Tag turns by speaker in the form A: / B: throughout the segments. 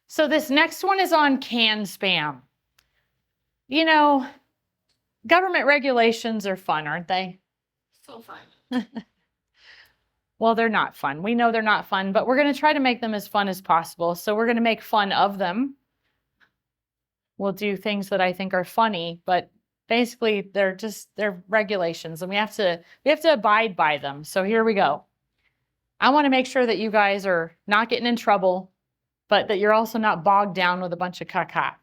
A: So this next one is on CAN spam. You know, government regulations are fun, aren't they?
B: So fun.
A: Well, they're not fun. We know they're not fun, but we're going to try to make them as fun as possible. So we're going to make fun of them. We'll do things that I think are funny, but basically they're regulations and we have to abide by them. So here we go. I want to make sure that you guys are not getting in trouble, but that you're also not bogged down with a bunch of caca.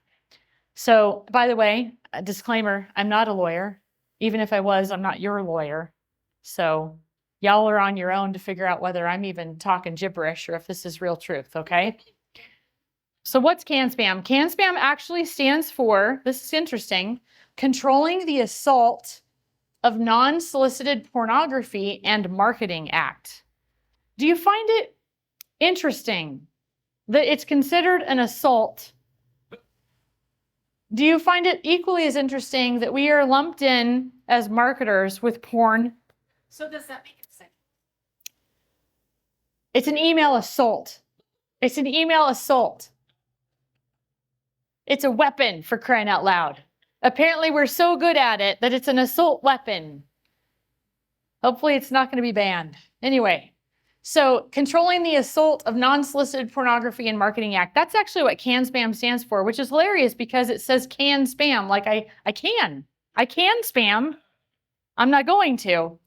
A: So, by the way, a disclaimer, I'm not a lawyer. Even if I was, I'm not your lawyer. So y'all are on your own to figure out whether I'm even talking gibberish or if this is real truth, okay? So what's CAN spam? CAN spam actually stands for, this is interesting, Controlling the Assault of Non-Solicited Pornography and Marketing Act. Do you find it interesting that it's considered an assault? Do you find it equally as interesting that we are lumped in as marketers with porn?
B: So does that make sense?
A: It's an email assault. It's an email assault. It's a weapon, for crying out loud. Apparently we're so good at it that it's an assault weapon. Hopefully it's not going to be banned. Anyway, so Controlling the Assault of Non-Solicited Pornography and Marketing Act. That's actually what CAN spam stands for, which is hilarious because it says can spam. Like I can spam. I'm not going to.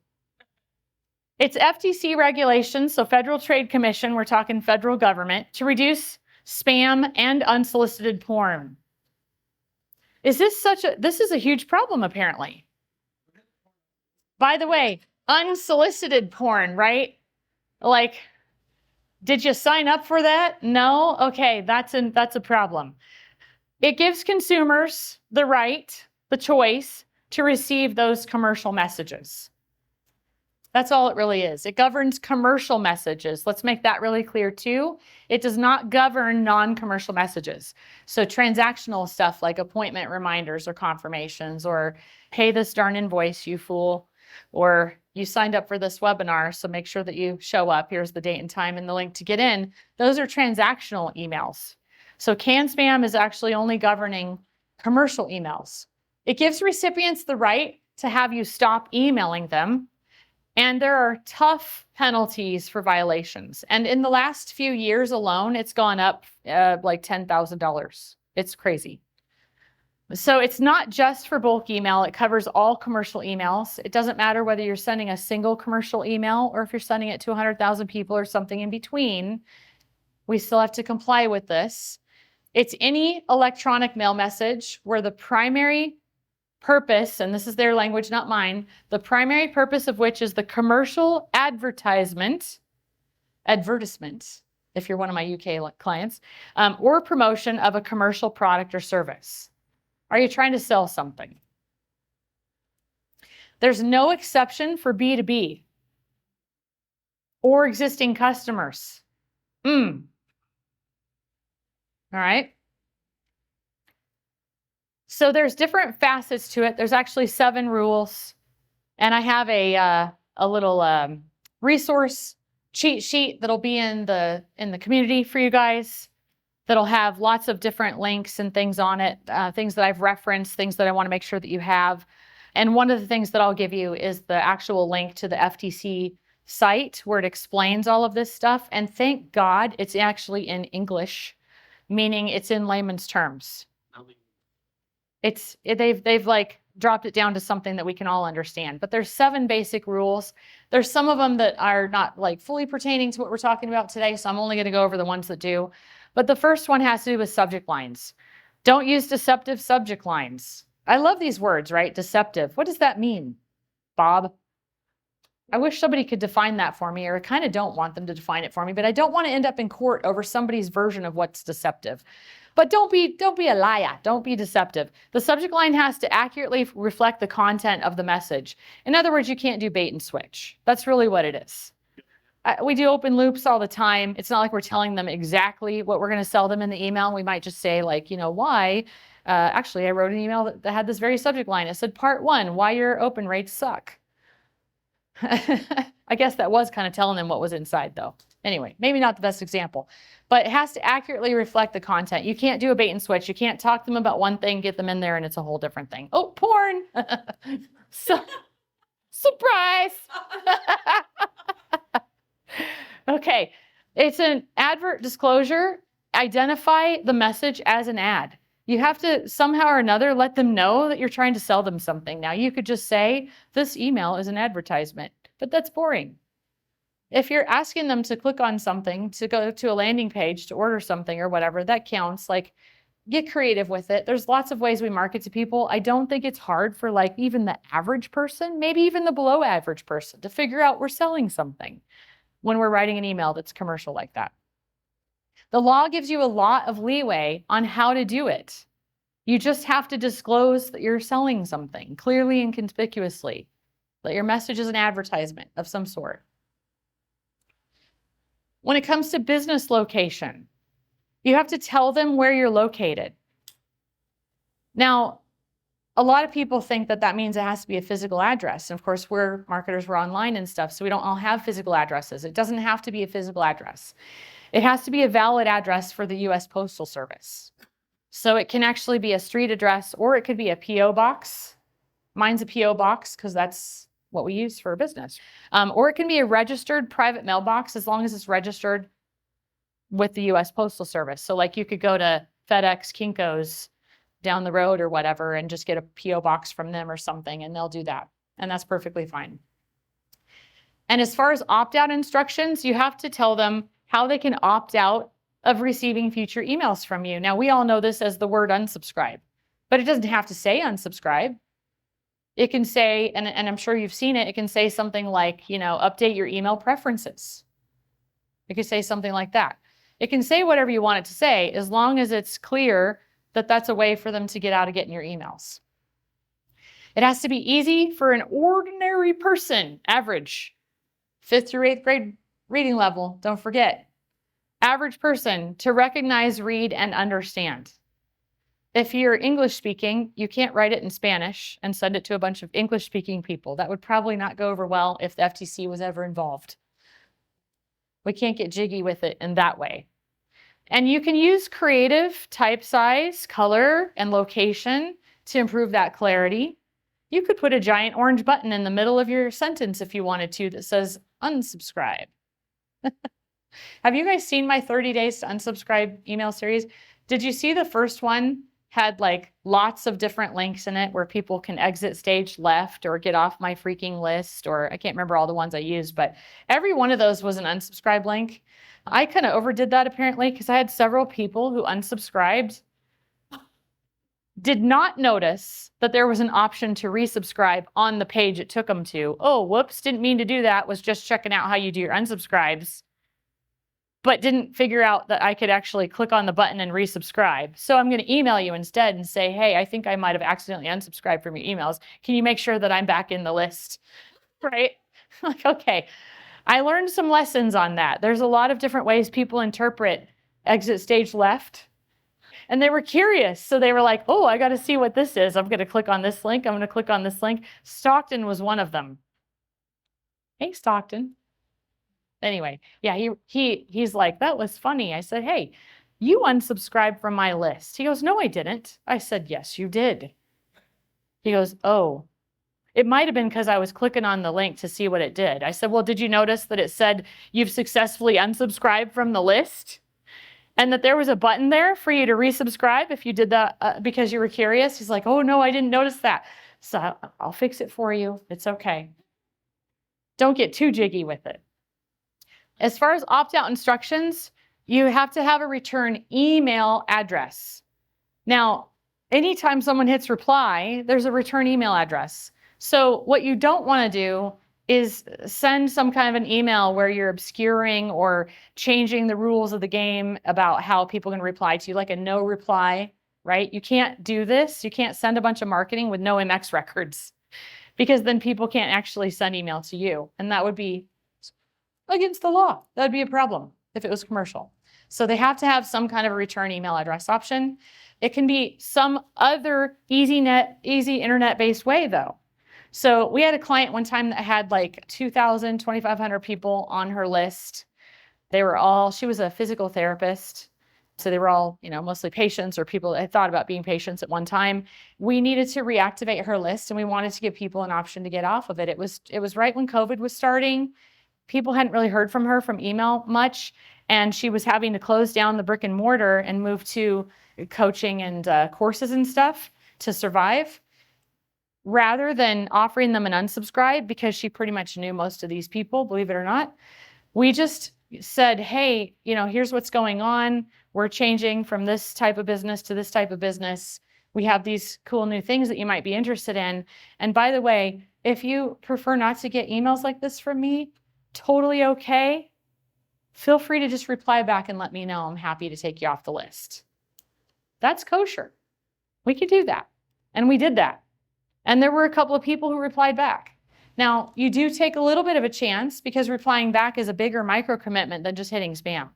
A: It's FTC regulations, so Federal Trade Commission, we're talking federal government, to reduce spam and unsolicited porn. This is a huge problem apparently. By the way, unsolicited porn, right? Like, did you sign up for that? No? Okay, that's a problem. It gives consumers the right, the choice to receive those commercial messages. That's all it really is. It governs commercial messages. Let's make that really clear too. It does not govern non-commercial messages. So transactional stuff like appointment reminders or confirmations or pay this darn invoice, you fool, or you signed up for this webinar, so make sure that you show up. Here's the date and time and the link to get in. Those are transactional emails. So CAN spam is actually only governing commercial emails. It gives recipients the right to have you stop emailing them. And there are tough penalties for violations. And in the last few years alone, it's gone up like $10,000. It's crazy. So it's not just for bulk email. It covers all commercial emails. It doesn't matter whether you're sending a single commercial email or if you're sending it to 100,000 people or something in between. We still have to comply with this. It's any electronic mail message where the primary purpose, and this is their language, not mine, the primary purpose of which is the commercial advertisement, if you're one of my UK clients, or promotion of a commercial product or service. Are you trying to sell something? There's no exception for B2B or existing customers. All right. So there's different facets to it. There's actually 7 rules. And I have a little resource cheat sheet that'll be in the community for you guys. That'll have lots of different links and things on it, things that I've referenced, things that I want to make sure that you have. And one of the things that I'll give you is the actual link to the FTC site where it explains all of this stuff. And thank God it's actually in English, meaning it's in layman's terms. They've like dropped it down to something that we can all understand. But there's 7 basic rules. There's some of them that are not like fully pertaining to what we're talking about today, so I'm only going to go over the ones that do. But the first one has to do with subject lines. Don't use deceptive subject lines. I love these words, right? Deceptive. What does that mean, Bob? I wish somebody could define that for me, or I kind of don't want them to define it for me, but I don't want to end up in court over somebody's version of what's deceptive. But don't be a liar. Don't be deceptive. The subject line has to accurately reflect the content of the message. In other words, you can't do bait and switch. That's really what it is. We do open loops all the time. It's not like we're telling them exactly what we're going to sell them in the email. We might just say like, why? Actually, I wrote an email that had this very subject line. It said, part 1, why your open rates suck. I guess that was kind of telling them what was inside though. Anyway, maybe not the best example, but it has to accurately reflect the content. You can't do a bait and switch. You can't talk to them about one thing, get them in there, and it's a whole different thing. Oh, porn. So, surprise. Okay, it's an advert disclosure. Identify the message as an ad. You have to somehow or another let them know that you're trying to sell them something. Now, you could just say, this email is an advertisement, but that's boring. If you're asking them to click on something, to go to a landing page, to order something or whatever, that counts. Like, get creative with it. There's lots of ways we market to people. I don't think it's hard for like even the average person, maybe even the below average person, to figure out we're selling something when we're writing an email that's commercial like that. The law gives you a lot of leeway on how to do it. You just have to disclose that you're selling something clearly and conspicuously, that your message is an advertisement of some sort. When it comes to business location, you have to tell them where you're located. Now, a lot of people think that that means it has to be a physical address. And of course, we're marketers, we're online and stuff, so we don't all have physical addresses. It doesn't have to be a physical address. It has to be a valid address for the US Postal Service. So it can actually be a street address, or it could be a PO box. Mine's a PO box because that's what we use for a business. Or it can be a registered private mailbox as long as it's registered with the US Postal Service. So like you could go to FedEx, Kinko's down the road or whatever and just get a PO box from them or something, and they'll do that. And that's perfectly fine. And as far as opt-out instructions, you have to tell them how they can opt out of receiving future emails from you. Now, we all know this as the word unsubscribe, but it doesn't have to say unsubscribe. It can say, and I'm sure you've seen it, it can say something like, update your email preferences. It could say something like that. It can say whatever you want it to say, as long as it's clear that that's a way for them to get out of getting your emails. It has to be easy for an ordinary person, average, 5th through 8th grade reading level, don't forget. Average person to recognize, read, and understand. If you're English speaking, you can't write it in Spanish and send it to a bunch of English speaking people. That would probably not go over well if the FTC was ever involved. We can't get jiggy with it in that way. And you can use creative type size, color, and location to improve that clarity. You could put a giant orange button in the middle of your sentence if you wanted to that says unsubscribe. Have you guys seen my 30 days to unsubscribe email series? Did you see the first one had like lots of different links in it where people can exit stage left or get off my freaking list, or I can't remember all the ones I used, but every one of those was an unsubscribe link. I kind of overdid that apparently because I had several people who unsubscribed, did not notice that there was an option to resubscribe on the page it took them to. Oh, whoops, didn't mean to do that, was just checking out how you do your unsubscribes, but didn't figure out that I could actually click on the button and resubscribe. So I'm going to email you instead and say, hey, I think I might have accidentally unsubscribed from your emails. Can you make sure that I'm back in the list? Right? Like, okay. I learned some lessons on that. There's a lot of different ways people interpret exit stage left. And they were curious. So they were like, oh, I got to see what this is. I'm going to click on this link. I'm going to click on this link. Stockton was one of them. Hey, Stockton. Anyway, yeah, he's like, that was funny. I said, hey, you unsubscribed from my list. He goes, no, I didn't. I said, yes, you did. He goes, oh, it might have been because I was clicking on the link to see what it did. I said, well, did you notice that it said you've successfully unsubscribed from the list? And that there was a button there for you to resubscribe if you did that because you were curious? He's like, oh, no, I didn't notice that. So I'll fix it for you. It's okay. Don't get too jiggy with it. As far as opt-out instructions, you have to have a return email address. Now, anytime someone hits reply, there's a return email address. So what you don't want to do is send some kind of an email where you're obscuring or changing the rules of the game about how people can reply to you, like a no reply, right? You can't do this. You can't send a bunch of marketing with no MX records, because then people can't actually send email to you. And that would be against the law. That would be a problem if it was commercial. So they have to have some kind of a return email address option. It can be some other easy internet-based way though. So we had a client one time that had like 2,000, 2,500 people on her list. She was a physical therapist. So they were all, mostly patients or people that had thought about being patients at one time. We needed to reactivate her list and we wanted to give people an option to get off of it. It was right when COVID was starting. People hadn't really heard from her from email much. And she was having to close down the brick and mortar and move to coaching and courses and stuff to survive, rather than offering them an unsubscribe, because she pretty much knew most of these people, believe it or not. We just said, hey, here's what's going on. We're changing from this type of business to this type of business. We have these cool new things that you might be interested in. And by the way, if you prefer not to get emails like this from me, totally okay. Feel free to just reply back and let me know. I'm happy to take you off the list. That's kosher. We could do that. And we did that. And there were a couple of people who replied back. Now, you do take a little bit of a chance because replying back is a bigger micro commitment than just hitting spam.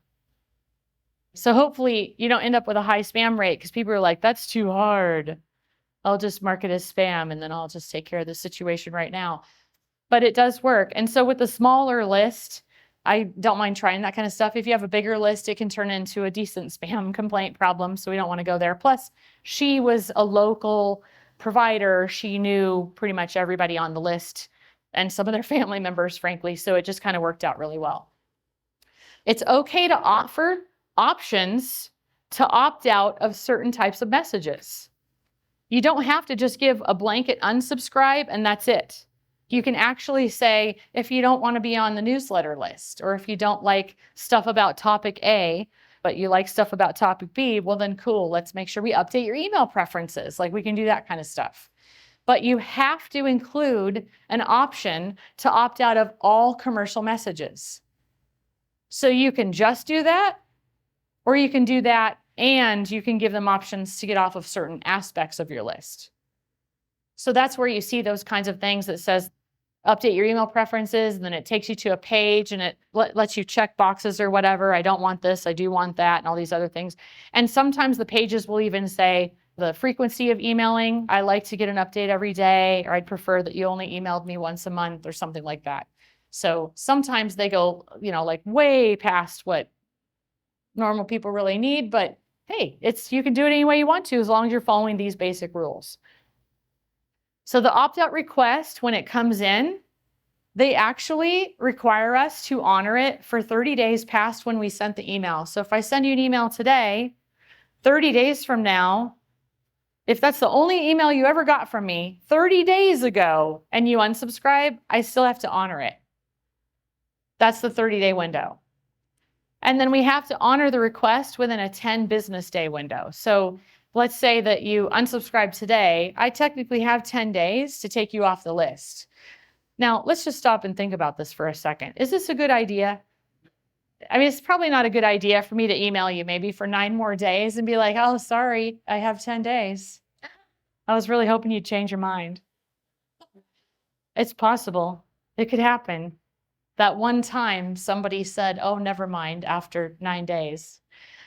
A: So hopefully you don't end up with a high spam rate because people are like, that's too hard. I'll just mark it as spam and then I'll just take care of the situation right now. But it does work. And so with the smaller list, I don't mind trying that kind of stuff. If you have a bigger list, it can turn into a decent spam complaint problem. So we don't want to go there. Plus, she was a local provider. She knew pretty much everybody on the list and some of their family members, frankly. So it just kind of worked out really well. It's okay to offer options to opt out of certain types of messages. You don't have to just give a blanket unsubscribe and that's it. You can actually say, if you don't want to be on the newsletter list, or if you don't like stuff about topic A, but you like stuff about topic B, well then cool, let's make sure we update your email preferences. Like we can do that kind of stuff. But you have to include an option to opt out of all commercial messages. So you can just do that, or you can do that and you can give them options to get off of certain aspects of your list. So that's where you see those kinds of things that says update your email preferences, and then it takes you to a page and it lets you check boxes or whatever. I don't want this, I do want that, and all these other things. And sometimes the pages will even say the frequency of emailing. I like to get an update every day, or I'd prefer that you only emailed me once a month or something like that. So sometimes they go, like way past what normal people really need, but hey, you can do it any way you want to as long as you're following these basic rules. So the opt-out request, when it comes in, they actually require us to honor it for 30 days past when we sent the email. So if I send you an email today, 30 days from now, if that's the only email you ever got from me 30 days ago and you unsubscribe, I still have to honor it. That's the 30-day window. And then we have to honor the request within a 10 business day window. So let's say that you unsubscribe today. I technically have 10 days to take you off the list. Now, let's just stop and think about this for a second. Is this a good idea? I mean, it's probably not a good idea for me to email you maybe for 9 more days and be like, oh, sorry, I have 10 days. I was really hoping you'd change your mind. It's possible. It could happen. That one time somebody said, oh, never mind, after 9 days.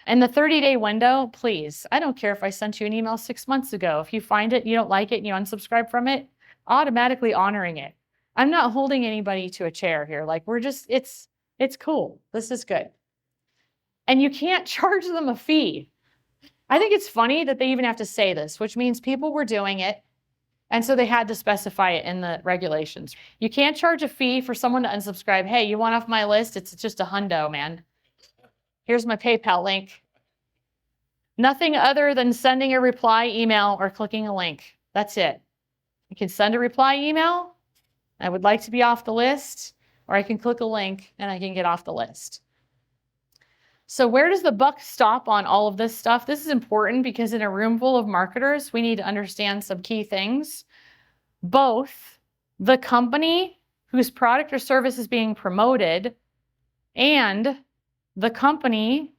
A: And the 30-day window, please, I don't care if I sent you an email 6 months ago. If you find it, you don't like it, and you unsubscribe from it, automatically honoring it. I'm not holding anybody to a chair here. Like it's cool. This is good. And you can't charge them a fee. I think it's funny that they even have to say this, which means people were doing it. And so they had to specify it in the regulations. You can't charge a fee for someone to unsubscribe. Hey, you want off my list? It's just a hundo, man. Here's my PayPal link. Nothing other than sending a reply email or clicking a link. That's it. You can send a reply email. I would like to be off the list, or I can click a link and I can get off the list. So where does the buck stop on all of this stuff? This is important because in a room full of marketers, we need to understand some key things. Both the company whose product or service is being promoted and the company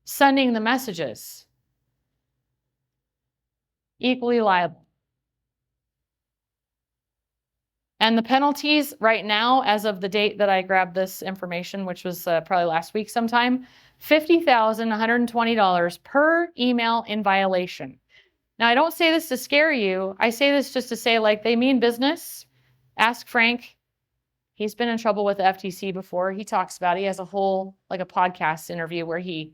A: sending the messages equally liable. And the penalties right now, as of the date that I grabbed this information, which was probably last week sometime, $50,120 per email in violation. Now, I don't say this to scare you. I say this just to say, like, they mean business. Ask Frank. He's been in trouble with the FTC before. He talks about it. He has a whole, like a podcast interview where he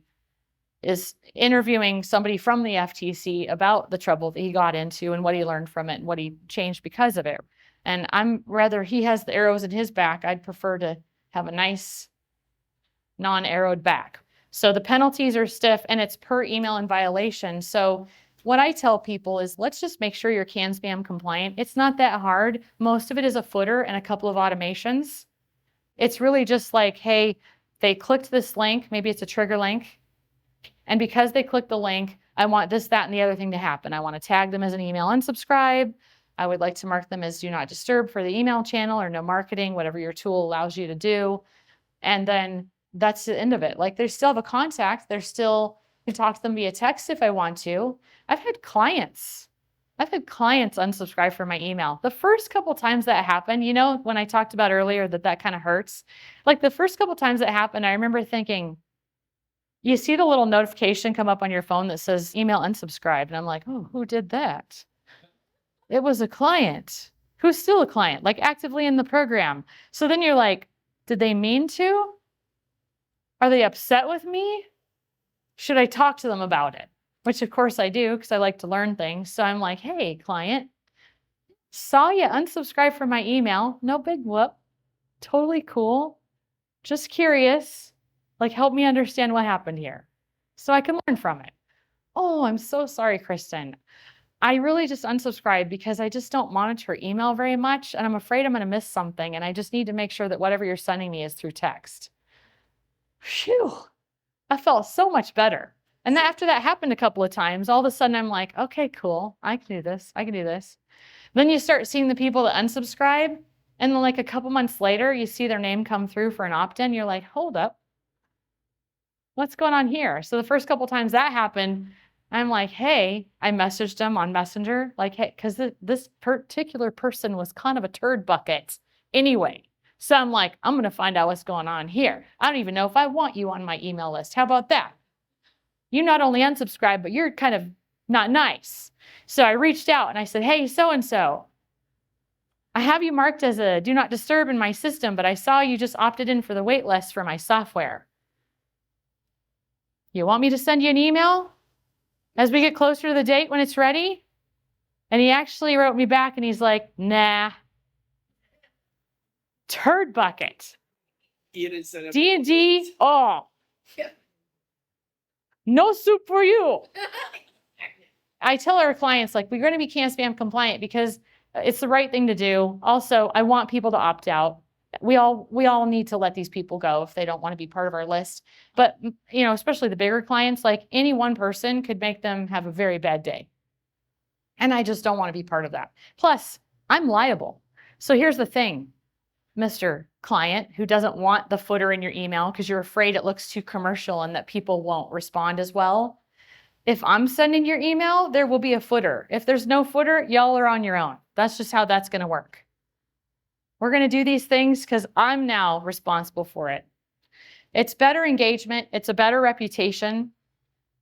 A: is interviewing somebody from the FTC about the trouble that he got into and what he learned from it and what he changed because of it. And I'm rather, he has the arrows in his back. I'd prefer to have a nice non-arrowed back. So the penalties are stiff and it's per email in violation. So what I tell people is let's just make sure you're CAN SPAM compliant. It's not that hard. Most of it is a footer and a couple of automations. It's really just like, hey, they clicked this link, maybe it's a trigger link. And because they clicked the link, I want this, that, and the other thing to happen. I want to tag them as an email unsubscribe. I would like to mark them as do not disturb for the email channel or no marketing, whatever your tool allows you to do. And then that's the end of it. Like they still have a contact. They're still, I can talk to them via text if I want to. I've had clients unsubscribe from my email. The first couple times that happened, you know, when I talked about earlier that kind of hurts, like the first couple times that happened, I remember thinking, you see the little notification come up on your phone that says email unsubscribed. And I'm like, oh, who did that? It was a client who's still a client, like actively in the program. So then you're like, did they mean to? Are they upset with me? Should I talk to them about it? Which of course I do because I like to learn things. So I'm like, hey, client, saw you unsubscribe from my email. No big whoop. Totally cool. Just curious. Like, help me understand what happened here so I can learn from it. Oh, I'm so sorry, Kristen. I really just unsubscribed because I just don't monitor email very much. And I'm afraid I'm going to miss something. And I just need to make sure that whatever you're sending me is through text. Phew, I felt so much better. And then after that happened a couple of times, all of a sudden I'm like, okay, cool. I can do this. I can do this. Then you start seeing the people that unsubscribe. And then like a couple months later, you see their name come through for an opt-in. You're like, hold up. What's going on here? So the first couple times that happened, I'm like, hey, I messaged them on Messenger, like, hey, because this particular person was kind of a turd bucket anyway. So I'm like, I'm going to find out what's going on here. I don't even know if I want you on my email list. How about that? You not only unsubscribe, but you're kind of not nice. So I reached out and I said, hey, so-and-so, I have you marked as a do not disturb in my system, but I saw you just opted in for the wait list for my software. You want me to send you an email as we get closer to the date when it's ready? And he actually wrote me back and he's like, nah. Turd bucket. D&D, oh.
B: Yeah.
A: No soup for you. I tell our clients, like, we're going to be CAN SPAM compliant because it's the right thing to do. Also, I want people to opt out. We all need to let these people go if they don't want to be part of our list. But, you know, especially the bigger clients, like any one person could make them have a very bad day. And I just don't want to be part of that. Plus, I'm liable. So here's the thing, Mr. Client who doesn't want the footer in your email because you're afraid it looks too commercial and that people won't respond as well. If I'm sending your email, there will be a footer. If there's no footer, y'all are on your own. That's just how that's going to work. We're going to do these things because I'm now responsible for it. It's better engagement, it's a better reputation,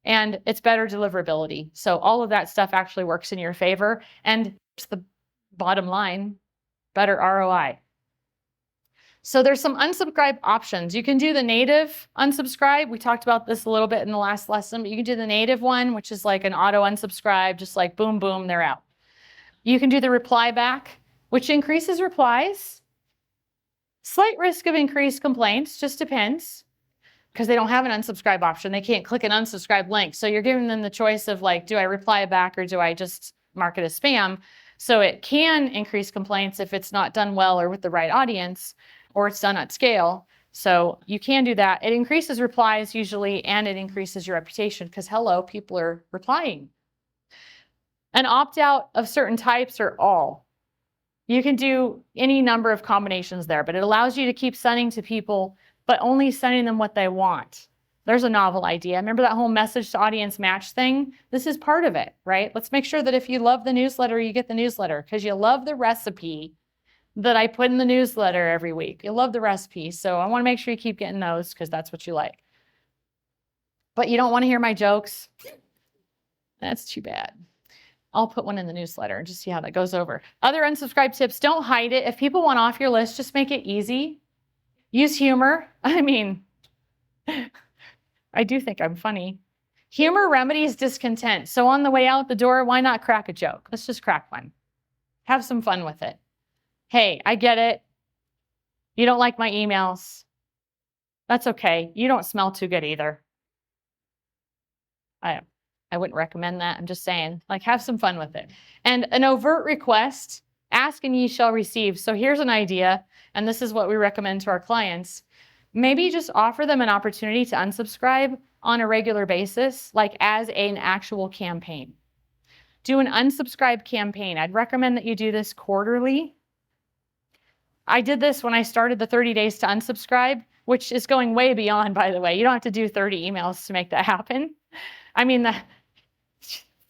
A: and it's better deliverability. So all of that stuff actually works in your favor. And it's the bottom line, better ROI. So there's some unsubscribe options. You can do the native unsubscribe. We talked about this a little bit in the last lesson, but you can do the native one, which is like an auto unsubscribe, just like boom, boom, they're out. You can do the reply back, which increases replies. Slight risk of increased complaints, just depends, because they don't have an unsubscribe option. They can't click an unsubscribe link. So you're giving them the choice of like, do I reply back or do I just mark it as spam? So it can increase complaints if it's not done well or with the right audience, or it's done at scale. So you can do that. It increases replies usually, and it increases your reputation because hello, people are replying. An opt-out of certain types or all. You can do any number of combinations there, but it allows you to keep sending to people, but only sending them what they want. There's a novel idea. Remember that whole message to audience match thing? This is part of it, right? Let's make sure that if you love the newsletter, you get the newsletter because you love the recipe that I put in the newsletter every week. You love the recipe. So I want to make sure you keep getting those because that's what you like. But you don't want to hear my jokes? That's too bad. I'll put one in the newsletter and just see how that goes over. Other unsubscribe tips, don't hide it. If people want off your list, just make it easy. Use humor. I mean, I do think I'm funny. Humor remedies discontent. So on the way out the door, why not crack a joke? Let's just crack one. Have some fun with it. Hey, I get it. You don't like my emails. That's okay. You don't smell too good either. I wouldn't recommend that. I'm just saying, like, have some fun with it. And an overt request, ask and ye shall receive. So here's an idea, and this is what we recommend to our clients. Maybe just offer them an opportunity to unsubscribe on a regular basis, like as an actual campaign. Do an unsubscribe campaign. I'd recommend that you do this quarterly. I did this when I started the 30 days to unsubscribe, which is going way beyond, by the way. You don't have to do 30 emails to make that happen. I mean, the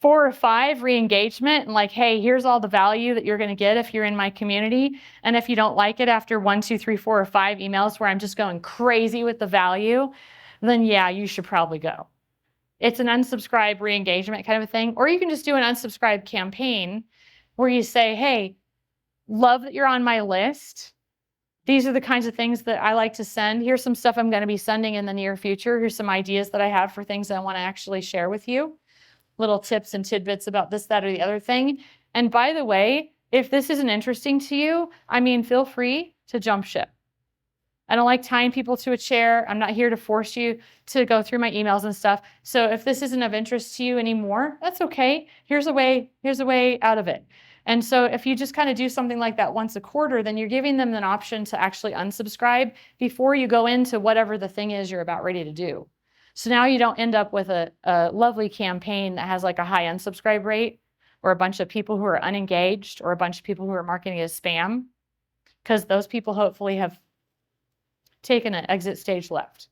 A: 4 or 5 re-engagement and like, hey, here's all the value that you're going to get if you're in my community. And if you don't like it after 1, 2, 3, 4, or 5 emails where I'm just going crazy with the value, then yeah, you should probably go. It's an unsubscribe re-engagement kind of a thing. Or you can just do an unsubscribe campaign where you say, hey, love that you're on my list. These are the kinds of things that I like to send. Here's some stuff I'm going to be sending in the near future. Here's some ideas that I have for things I want to actually share with you. Little tips and tidbits about this, that, or the other thing. And by the way, if this isn't interesting to you, I mean, feel free to jump ship. I don't like tying people to a chair. I'm not here to force you to go through my emails and stuff. So if this isn't of interest to you anymore, that's okay. Here's a way out of it. And so if you just kind of do something like that once a quarter, then you're giving them an option to actually unsubscribe before you go into whatever the thing is you're about ready to do. So now you don't end up with a lovely campaign that has like a high unsubscribe rate or a bunch of people who are unengaged or a bunch of people who are marketing as spam, because those people hopefully have taken an exit stage left.